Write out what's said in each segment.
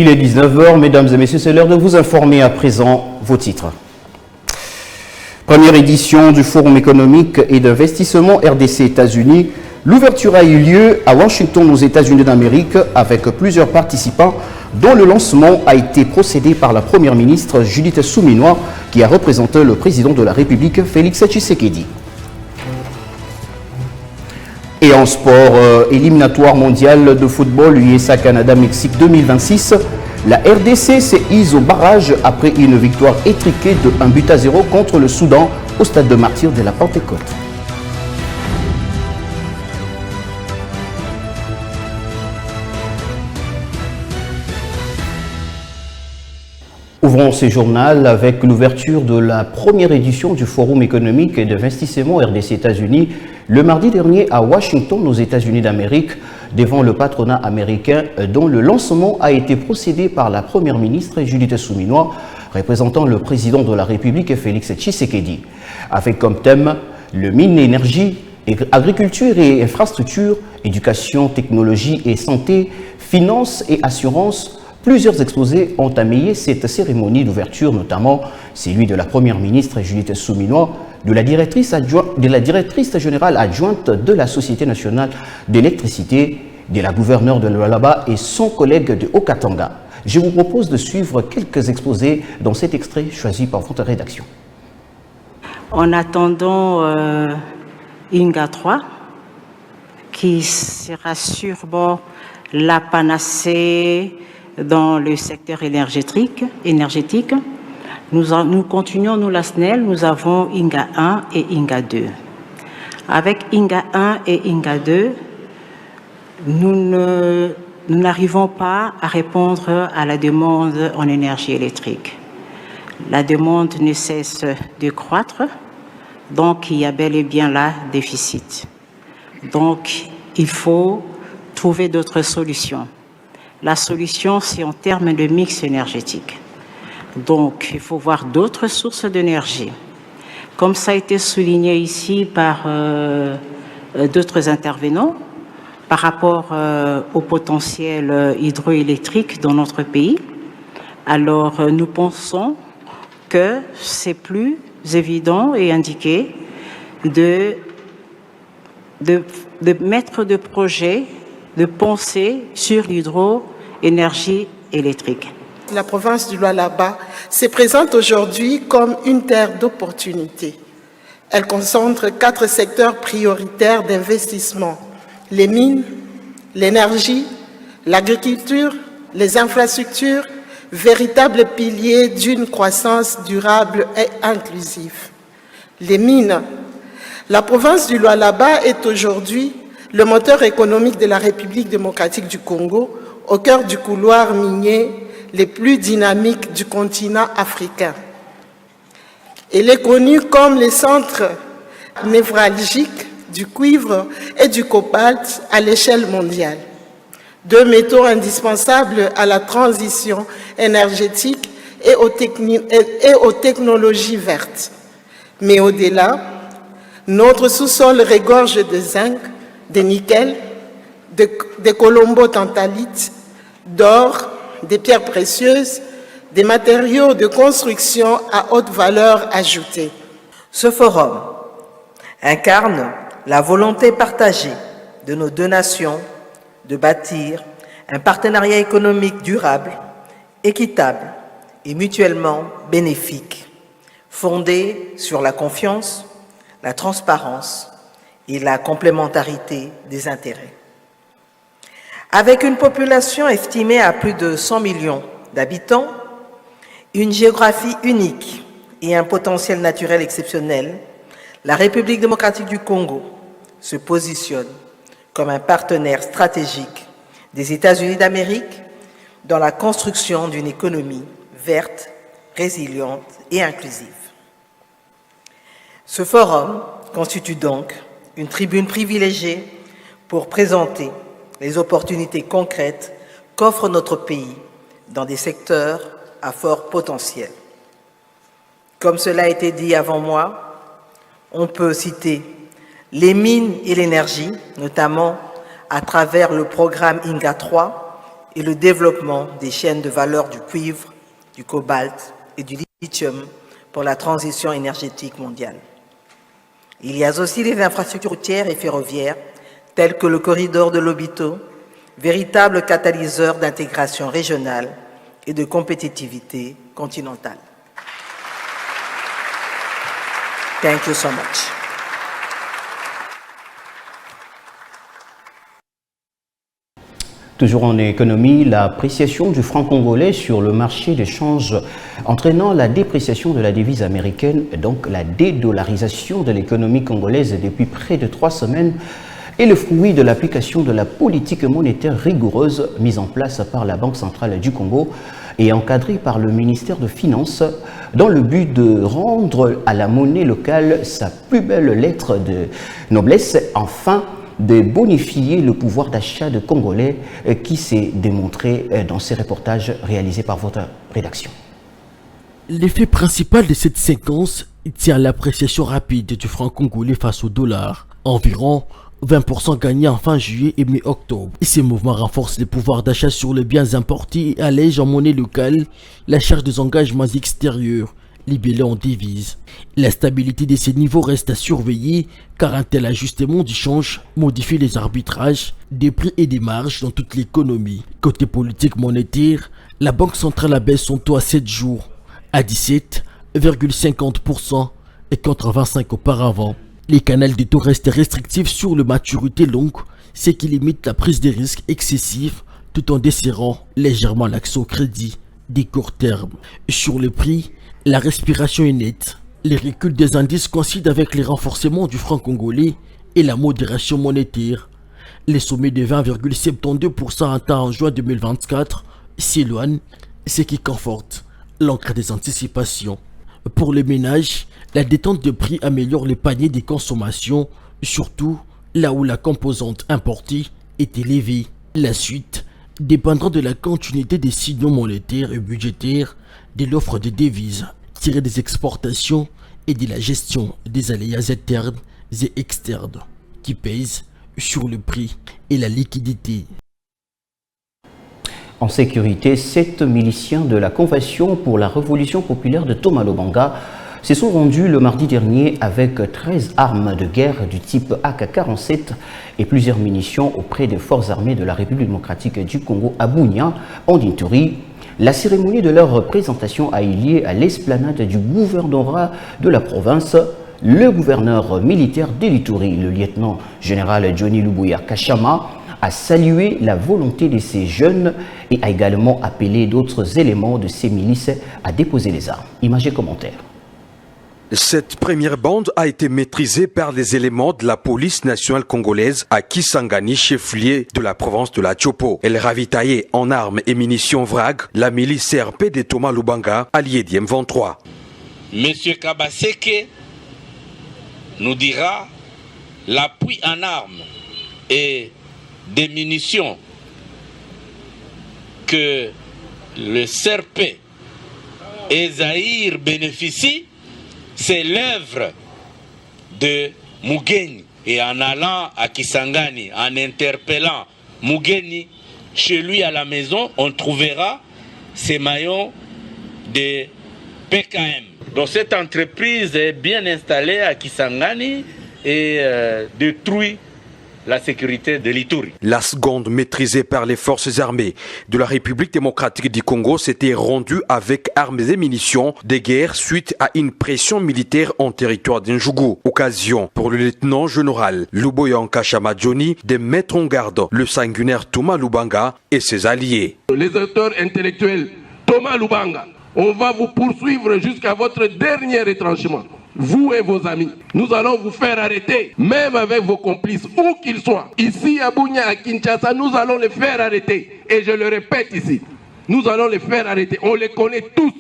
Il est 19 h, mesdames et messieurs, c'est l'heure de vous informer à présent vos titres. Première édition du Forum économique et d'investissement RDC-États-Unis. L'ouverture a eu lieu à Washington aux États-Unis d'Amérique avec plusieurs participants dont le lancement a été procédé par la première ministre Judith Suminwa qui a représenté le président de la République Félix Tshisekedi. Et en sport éliminatoire mondial de football USA Canada-Mexique 2026, la RDC s'est hisse au barrage après une victoire étriquée de 1-0 contre le Soudan au stade de Martyrs de la Pentecôte. Ouvrons ce journal avec l'ouverture de la première édition du Forum économique et d'investissement RDC-États-Unis le mardi dernier à Washington, aux États-Unis d'Amérique, devant le patronat américain dont le lancement a été procédé par la première ministre Judith Suminwa, représentant le président de la République Félix Tshisekedi, avec comme thème le mine, énergie, agriculture et infrastructure, éducation, technologie et santé, finances et assurances. Plusieurs exposés ont émaillé cette cérémonie d'ouverture, notamment celui de la première ministre Judith Suminwa, de la directrice générale adjointe de la Société nationale d'électricité, de la gouverneure de Lualaba et son collègue de Haut-Katanga. Je vous propose de suivre quelques exposés dans cet extrait choisi par votre rédaction. En attendant INGA 3, qui sera sûrement la panacée dans le secteur énergétique, nous continuons, nous, la SNEL, nous avons INGA 1 et INGA 2. Avec INGA 1 et INGA 2, nous n'arrivons pas à répondre à la demande en énergie électrique. La demande ne cesse de croître, donc il y a bel et bien là déficit. Donc il faut trouver d'autres solutions. La solution, c'est en termes de mix énergétique. Donc, il faut voir d'autres sources d'énergie. Comme ça a été souligné ici par d'autres intervenants, par rapport au potentiel hydroélectrique dans notre pays, alors nous pensons que c'est plus évident et indiqué de mettre de projets, de penser sur l'hydroénergie électrique. La province du Lualaba se présente aujourd'hui comme une terre d'opportunités. Elle concentre 4 secteurs prioritaires d'investissement: les mines, l'énergie, l'agriculture, les infrastructures, véritables piliers d'une croissance durable et inclusive. Les mines. La province du Lualaba est aujourd'hui le moteur économique de la République démocratique du Congo, au cœur du couloir minier les plus dynamiques du continent africain. Elle est connue comme le centre névralgique du cuivre et du cobalt à l'échelle mondiale, 2 métaux indispensables à la transition énergétique et aux technologies vertes. Mais au-delà, notre sous-sol regorge de zinc, de nickel, de colombo-tantalite, d'or, des pierres précieuses, des matériaux de construction à haute valeur ajoutée. Ce forum incarne la volonté partagée de nos 2 nations de bâtir un partenariat économique durable, équitable et mutuellement bénéfique, fondé sur la confiance, la transparence et la complémentarité des intérêts. Avec une population estimée à plus de 100 millions d'habitants, une géographie unique et un potentiel naturel exceptionnel, la République démocratique du Congo se positionne comme un partenaire stratégique des États-Unis d'Amérique dans la construction d'une économie verte, résiliente et inclusive. Ce forum constitue donc une tribune privilégiée pour présenter les opportunités concrètes qu'offre notre pays dans des secteurs à fort potentiel. Comme cela a été dit avant moi, on peut citer les mines et l'énergie, notamment à travers le programme INGA 3, et le développement des chaînes de valeur du cuivre, du cobalt et du lithium pour la transition énergétique mondiale. Il y a aussi les infrastructures routières et ferroviaires, telles que le corridor de Lobito, véritable catalyseur d'intégration régionale et de compétitivité continentale. Thank you so much. Toujours en économie, l'appréciation du franc congolais sur le marché des changes entraînant la dépréciation de la devise américaine, donc la dédollarisation de l'économie congolaise depuis près de 3 semaines, est le fruit de l'application de la politique monétaire rigoureuse mise en place par la Banque centrale du Congo et encadrée par le ministère des Finances dans le but de rendre à la monnaie locale sa plus belle lettre de noblesse, enfin de bonifier le pouvoir d'achat de Congolais qui s'est démontré dans ces reportages réalisés par votre rédaction. L'effet principal de cette séquence tient à l'appréciation rapide du franc congolais face au dollar, environ 20% gagnés en fin juillet et mi-octobre. Ces mouvements renforcent le pouvoir d'achat sur les biens importés et allègent en monnaie locale la charge des engagements extérieurs libellés en devises. La stabilité de ces niveaux reste à surveiller car un tel ajustement du change modifie les arbitrages des prix et des marges dans toute l'économie. Côté politique monétaire, la Banque centrale abaisse son taux à 7 jours à 17,50% et contre 25 auparavant. Les canaux de taux restent restrictifs sur les maturités longues, ce qui limite la prise de risques excessifs tout en desserrant légèrement l'accès au crédit des courts termes. Sur les prix, la respiration est nette. Les reculs des indices coïncident avec les renforcements du franc congolais et la modération monétaire. Les sommets de 20,72% atteints en juin 2024 s'éloignent, ce qui conforte l'encre des anticipations. Pour les ménages, la détente de prix améliore les paniers des consommations, surtout là où la composante importée est élevée. La suite dépendra de la continuité des signaux monétaires et budgétaires, de l'offre de devises tirée des exportations et de la gestion des aléas internes et externes qui pèsent sur le prix et la liquidité. En sécurité, 7 miliciens de la Convention pour la Révolution populaire de Thomas Lobanga se sont rendus le mardi dernier avec 13 armes de guerre du type AK-47 et plusieurs munitions auprès des forces armées de la République démocratique du Congo à Bunia, en Ituri. La cérémonie de leur présentation a eu lieu à l'esplanade du gouvernorat de la province. Le gouverneur militaire de l'Ituri, le lieutenant-général Johnny Lubuya Kachama, a salué la volonté de ces jeunes et a également appelé d'autres éléments de ces milices à déposer les armes. Images et commentaires. Cette première bande a été maîtrisée par les éléments de la police nationale congolaise à Kisangani, chef-lieu de la province de la Tchopo. Elle ravitaillait en armes et munitions VRAG la milice CRP de Thomas Lubanga, allié d'M23. Monsieur Kabaseke nous dira l'appui en armes et des munitions que le CRP et Zaïre bénéficient. C'est l'œuvre de Mugeni. Et en allant à Kisangani, en interpellant Mugeni chez lui à la maison, on trouvera ces maillons de PKM. Donc cette entreprise est bien installée à Kisangani et détruit la sécurité de l'Ituri. La seconde, maîtrisée par les forces armées de la République démocratique du Congo, s'était rendue avec armes et munitions de guerre suite à une pression militaire en territoire d'Njougou. Occasion pour le lieutenant-général Lubuya Kachama Johnny de mettre en garde le sanguinaire Thomas Lubanga et ses alliés. Les auteurs intellectuels Thomas Lubanga, on va vous poursuivre jusqu'à votre dernier retranchement. Vous et vos amis, nous allons vous faire arrêter, même avec vos complices, où qu'ils soient. Ici à Bunia, à Kinshasa, nous allons les faire arrêter. Et je le répète ici, nous allons les faire arrêter. On les connaît tous.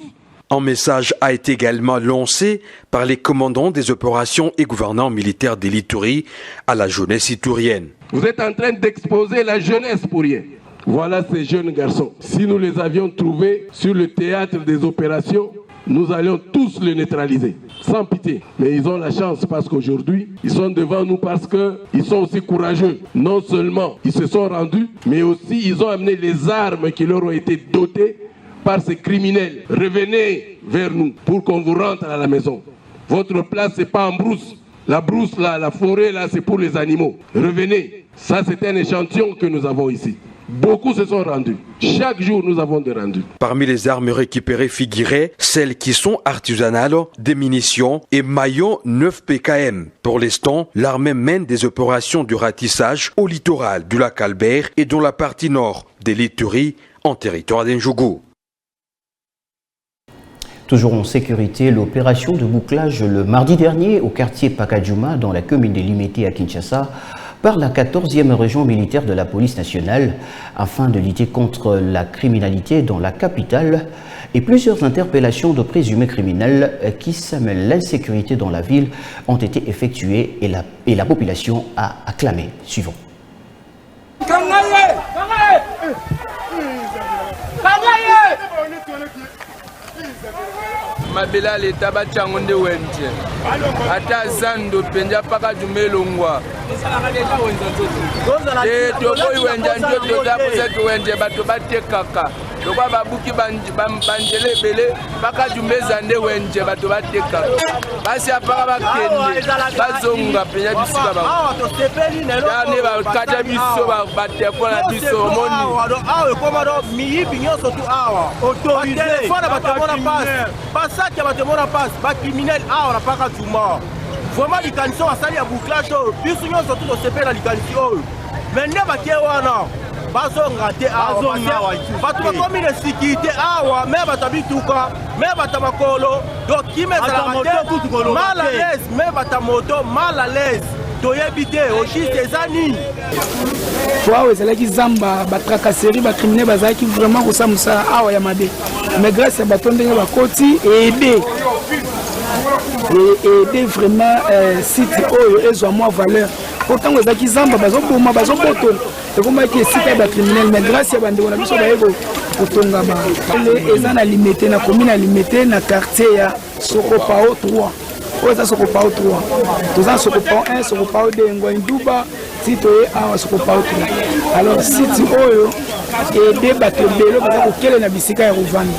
Un message a été également lancé par les commandants des opérations et gouvernants militaires de l'Ituri à la jeunesse iturienne. Vous êtes en train d'exposer la jeunesse pour rien. Voilà ces jeunes garçons. Si nous les avions trouvés sur le théâtre des opérations, nous allions tous les neutraliser, sans pitié. Mais ils ont la chance parce qu'aujourd'hui, ils sont devant nous parce qu'ils sont aussi courageux. Non seulement ils se sont rendus, mais aussi ils ont amené les armes qui leur ont été dotées par ces criminels. Revenez vers nous pour qu'on vous rentre à la maison. Votre place, ce n'est pas en brousse. La brousse, là, la forêt, là, c'est pour les animaux. Revenez. Ça, c'est un échantillon que nous avons ici. Beaucoup se sont rendus. Chaque jour, nous avons des rendus. Parmi les armes récupérées figuraient celles qui sont artisanales, des munitions et maillons 9 PKM. Pour l'instant, l'armée mène des opérations de ratissage au littoral du lac Albert et dans la partie nord des Lituri en territoire d'Njougou. Toujours en sécurité, l'opération de bouclage le mardi dernier au quartier Pakadjouma dans la commune de Limete à Kinshasa par la 14e région militaire de la police nationale afin de lutter contre la criminalité dans la capitale et plusieurs interpellations de présumés criminels qui sèment l'insécurité dans la ville ont été effectuées et la population a acclamé. Suivons. Mabela leta bachangonde wenje ata zando penja paka jumelongwa tokoyi wenja njo tozabuzaki wenje bato batekaka lokwa babuki banjele ebele paka jumeza nde wenje bato batekaka basi apaka bakende bazonga penja bisika bango bakata biso batekola biso omoni ekomado miyibi nyonso tu awa batelefone batomona pasi ya batemona passe ba criminel awa na paka Juma vraiment likanisi asali ya bouclage oyo biso nyonso tu tosepeli na likanisi oyo me nde batie wana bazonga te awa bato bakomi na sécurité awa me bato bituka me bato makolo donc kime ezalaka te mal à l'aise me bato moto mal à l'aise toyebi te oshiste eza nini po awa ezalaki zamba batracasserie bacriminel bazalaki vraiment kosamusa awa ya mabe mais grâce ya bato ndenge bakoti ede vraiment site oyo ezwa mwa valeur pourtant ezalaki zamba bazoboma bazobotola ekomaki esika ya bacriminel mais grâce ya bandeko na biso baye kotonga eza na limité na commune ya limité na quartier ya Sokopao 3 oyo eza Sokopao 3 toza Sokopao 1 Sokopao 2 ngwa nduba site oyo awa Sokopao 3 alors site oyo ede bato ebele baza kokele na bisika ya kovanda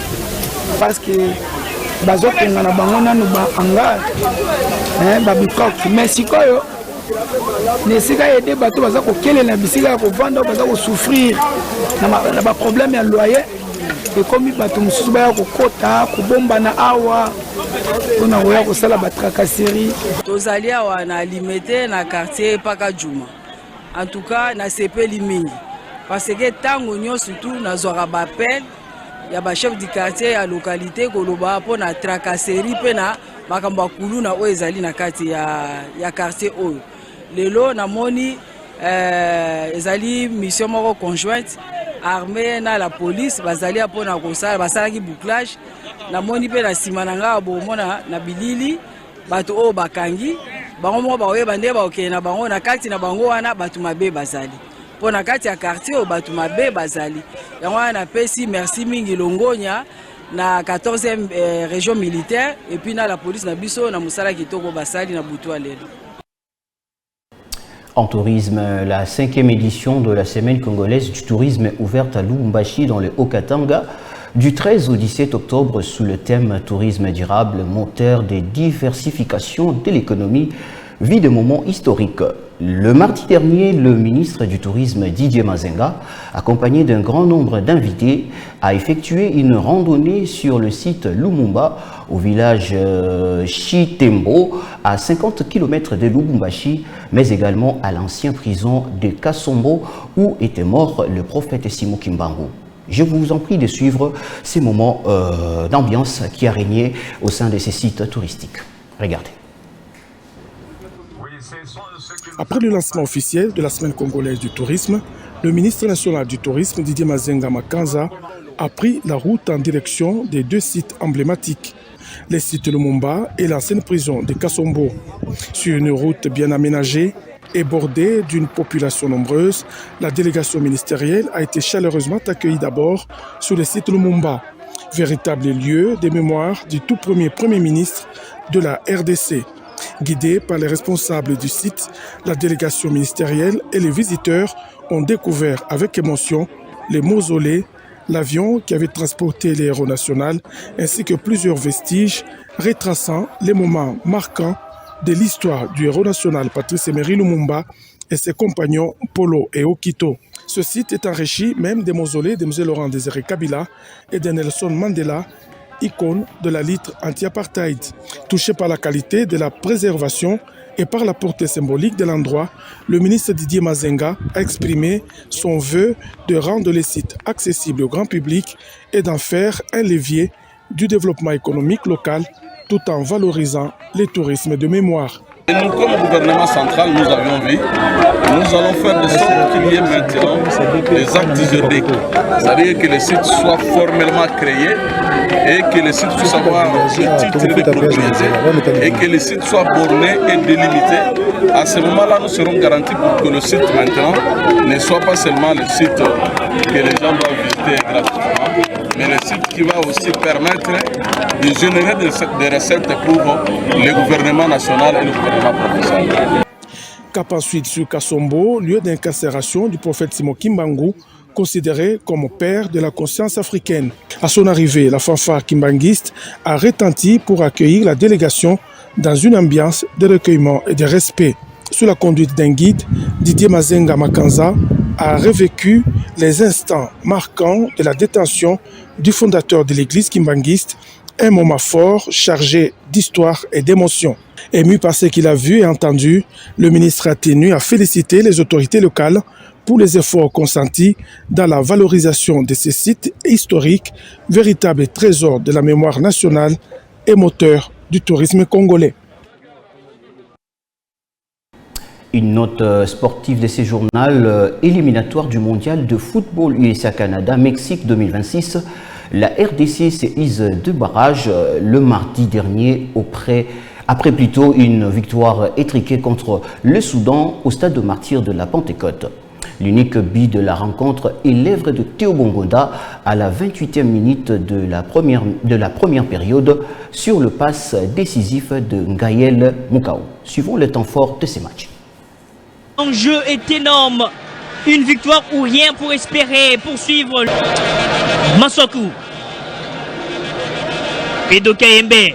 parce que bazokenga na bango nanu baangare babikoki mais sikoyo na esika ede bato baza kokele na bisika ya kovanda baza kosouffrir na baproblème ya loyer ekomi bato mosusu baya kokota kobombana awa mpona koya kosala batracasserie tozali awa na Limete na quartier Pakadjouma en tout cas nasepeli mingi parce que ntango nyonso tu nazwaka bapel ya bachef du quartier ya localité koloba mpo na tracasserie mpe na makambo ya kuluna oyo ezali na kati ya quartier oyo lelo namoni ezali mission moko conjointe armée na la police bazali mpona kosala basalaki bouclage namoni mpe na nsima na ngai bomona na bilili bato oyo bakangi bango moko bakoyeba nde bakokende na bango na kati na bango wana bato mabe bazali mpo na kati ya quartier oyo bato mabe bazali yango wana napesi merci mingi Longonya na 14e région militaire et puis na la police na biso na mosala kitoko basali na butu lelo. En tourisme, la 5e édition de la Semaine congolaise du tourisme est ouverte à Lubumbashi dans le Haut-Katanga du 13 au 17 octobre sous le thème tourisme durable, moteur de diversification de l'économie, vie de moments historiques. Le mardi dernier, le ministre du Tourisme Didier Mazenga, accompagné d'un grand nombre d'invités, a effectué une randonnée sur le site Lumumba, au village Chitembo, à 50 km de Lubumbashi, mais également à l'ancienne prison de Kasombo, où était mort le prophète Simon Kimbangu. Je vous en prie de suivre ces moments d'ambiance qui a régné au sein de ces sites touristiques. Regardez. Après le lancement officiel de la Semaine congolaise du tourisme, le ministre national du tourisme Didier Mazenga Makanza a pris la route en direction des deux sites emblématiques, les sites Lumumba et l'ancienne prison de Kasombo. Sur une route bien aménagée et bordée d'une population nombreuse, la délégation ministérielle a été chaleureusement accueillie d'abord sur le site Lumumba. véritable lieu de mémoire du tout premier Premier ministre de la RDC. Guidés par les responsables du site, la délégation ministérielle et les visiteurs ont découvert avec émotion les mausolées, l'avion qui avait transporté les héros nationaux, ainsi que plusieurs vestiges retraçant les moments marquants de l'histoire du héros national Patrice Emery Lumumba et ses compagnons Polo et Okito. Ce site est enrichi même des mausolées de M. Laurent Désiré Kabila et de Nelson Mandela, icône de la lutte anti-apartheid. Touché par la qualité de la préservation et par la portée symbolique de l'endroit, le ministre Didier Mazenga a exprimé son vœu de rendre les sites accessibles au grand public et d'en faire un levier du développement économique local tout en valorisant le tourisme de mémoire. Et nous, comme gouvernement central, nous avions vu, nous allons faire de sorte qu'il y ait maintenant des actes juridiques. C'est-à-dire que les sites soient formellement créés et que les sites puissent avoir un titre de propriété et que les sites soient bornés et délimités. À ce moment-là, nous serons garantis pour que le site maintenant ne soit pas seulement le site que les gens doivent visiter gratuitement, mais le site qui va aussi permettre de générer des recettes pour le gouvernement national et le gouvernement provincial. Cap ensuite sur Kassombo, lieu d'incarcération du prophète Simon Kimbangu, considéré comme père de la conscience africaine. À son arrivée, la fanfare kimbanguiste a retenti pour accueillir la délégation dans une ambiance de recueillement et de respect. Sous la conduite d'un guide, Didier Mazenga Makanza a revécu les instants marquants de la détention du fondateur de l'église kimbanguiste, un moment fort chargé d'histoire et d'émotion. Ému par ce qu'il a vu et entendu, le ministre a tenu à féliciter les autorités locales pour les efforts consentis dans la valorisation de ces sites historiques, véritables trésors de la mémoire nationale et moteurs du tourisme congolais. Une note sportive de ce journal éliminatoire du mondial de football USA-Canada Mexique 2026. La RDC s'est mise de barrage le mardi dernier après plutôt une victoire étriquée contre le Soudan au stade de martyrs de la Pentecôte. L'unique but de la rencontre est l'œuvre de Théo Bongonda à la 28e minute de la première période sur le pass décisif de Ngaël Moukao. Suivons le temps fort de ces matchs. L'enjeu est énorme. Une victoire ou rien pour espérer poursuivre. Massakou. Edo Kayembe.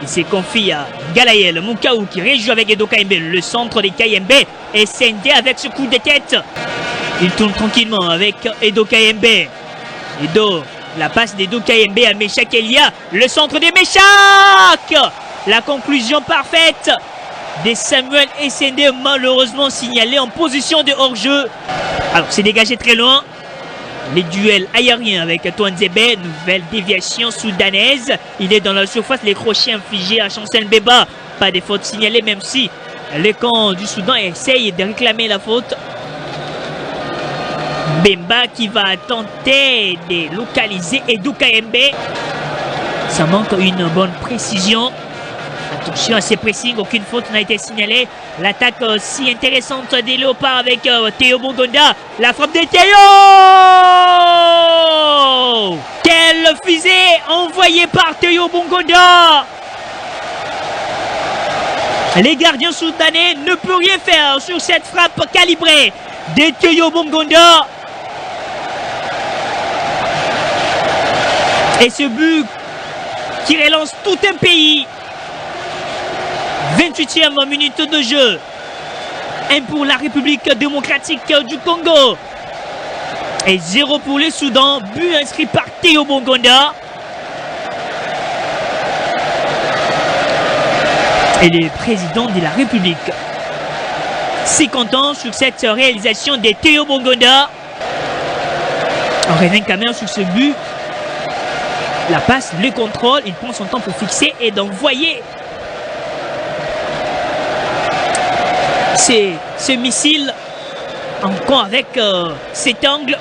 Il se confie à Galaël Moukao qui réjoue avec Edo Kayembe. Le centre de Kayembe est scindé avec ce coup de tête. Il tourne tranquillement avec Edo Kayembe. La passe d'Edo Kayembe à Meshak Elia. Le centre de Meshak. La conclusion parfaite de Samuel Essendé, malheureusement signalé en position de hors-jeu. Alors c'est dégagé très loin. Les duels aériens avec Touanzebe, nouvelle déviation soudanaise. Il est dans la surface, les crochets infligés à Chancel Beba. Pas de faute signalée, même si le camp du Soudan essaye de réclamer la faute. Bemba qui va tenter de localiser Edo Kayembe. Ça manque une bonne précision. Attention à ces pressings, aucune faute n'a été signalée. L'attaque si intéressante des Léopards avec Théo Bongonda. La frappe de Théo. Quelle fusée envoyée par Théo Bongonda. Les gardiens soudanais ne peuvent rien faire sur cette frappe calibrée de Théo Bongonda. Et ce but qui relance tout un pays. 28e minute de jeu. 1 pour la République démocratique du Congo. Et 0 pour le Soudan. But inscrit par Théo Bongonda. Et le président de la République s'est content sur cette réalisation de Théo Bongonda. On revient quand même sur ce but. La passe, le contrôle. Il prend son temps pour fixer et d'envoyer ce missile encore avec cet angle.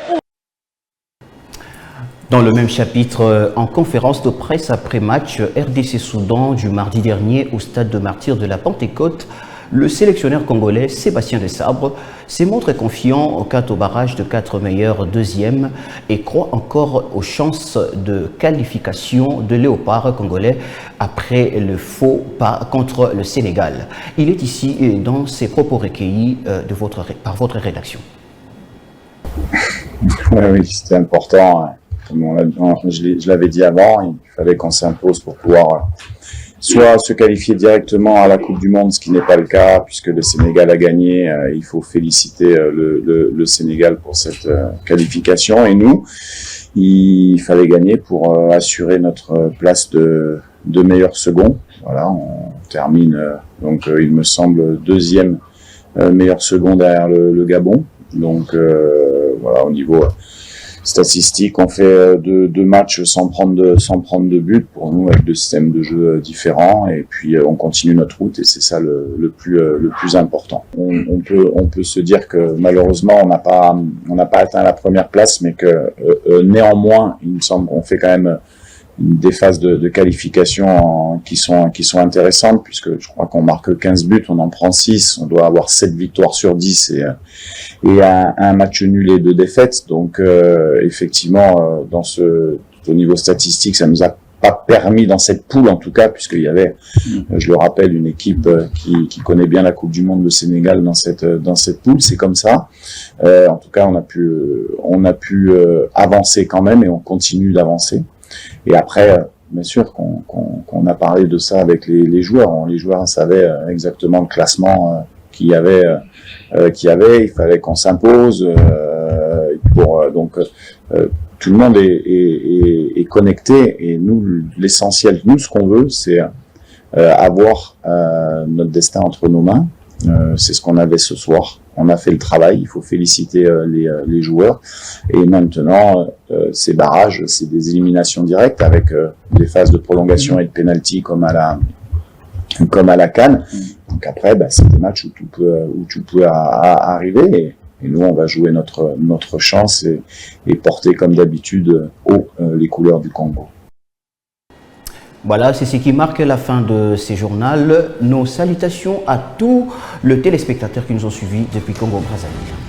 Dans le même chapitre, en conférence de presse après match RDC Soudan du mardi dernier au stade de martyrs de la Pentecôte, le sélectionneur congolais Sébastien Desabre se montre confiant quant au barrage de 4 meilleurs deuxièmes et croit encore aux chances de qualification de Léopard congolais après le faux pas contre le Sénégal. Il est ici dans ses propos recueillis par votre rédaction. Oui, c'était important. Comme je l'avais dit avant, il fallait qu'on s'impose pour pouvoir soit se qualifier directement à la Coupe du Monde, ce qui n'est pas le cas, puisque le Sénégal a gagné. Il faut féliciter le Sénégal pour cette qualification. Et nous, il fallait gagner pour assurer notre place de meilleur second. Voilà, on termine, donc il me semble, deuxième meilleur second derrière le Gabon. Donc voilà, au niveau statistique, on fait deux matchs sans prendre de but pour nous, avec deux systèmes de jeu différents, et puis on continue notre route, et c'est ça le plus important. On peut se dire que malheureusement on n'a pas atteint la première place, mais que néanmoins il me semble qu'on fait quand même des phases de qualification qui sont intéressantes, puisque je crois qu'on marque 15 buts, on en prend 6, on doit avoir 7 victoires sur 10 et un match nul et 2 défaites. Donc effectivement, au niveau statistique, ça nous a pas permis dans cette poule en tout cas, puisqu'il y avait, je le rappelle, une équipe qui connaît bien la Coupe du Monde, le Sénégal, dans cette poule. C'est comme ça. En tout cas, on a pu avancer quand même, et on continue d'avancer. Et après, bien sûr qu'on a parlé de ça avec les joueurs. Les joueurs savaient exactement le classement qu'il y avait. Il fallait qu'on s'impose. Donc tout le monde est connecté, et nous, l'essentiel, nous, ce qu'on veut, c'est avoir notre destin entre nos mains. C'est ce qu'on avait ce soir. On a fait le travail, il faut féliciter les joueurs. Et maintenant, ces barrages, c'est des éliminations directes avec des phases de prolongation et de pénalty comme à la CAN. Donc après, c'est des matchs où tout peut arriver. Et nous, on va jouer notre chance et porter comme d'habitude haut les couleurs du Congo. Voilà, c'est ce qui marque la fin de ce journal. Nos salutations à tous les téléspectateurs qui nous ont suivis depuis Congo-Brazzaville.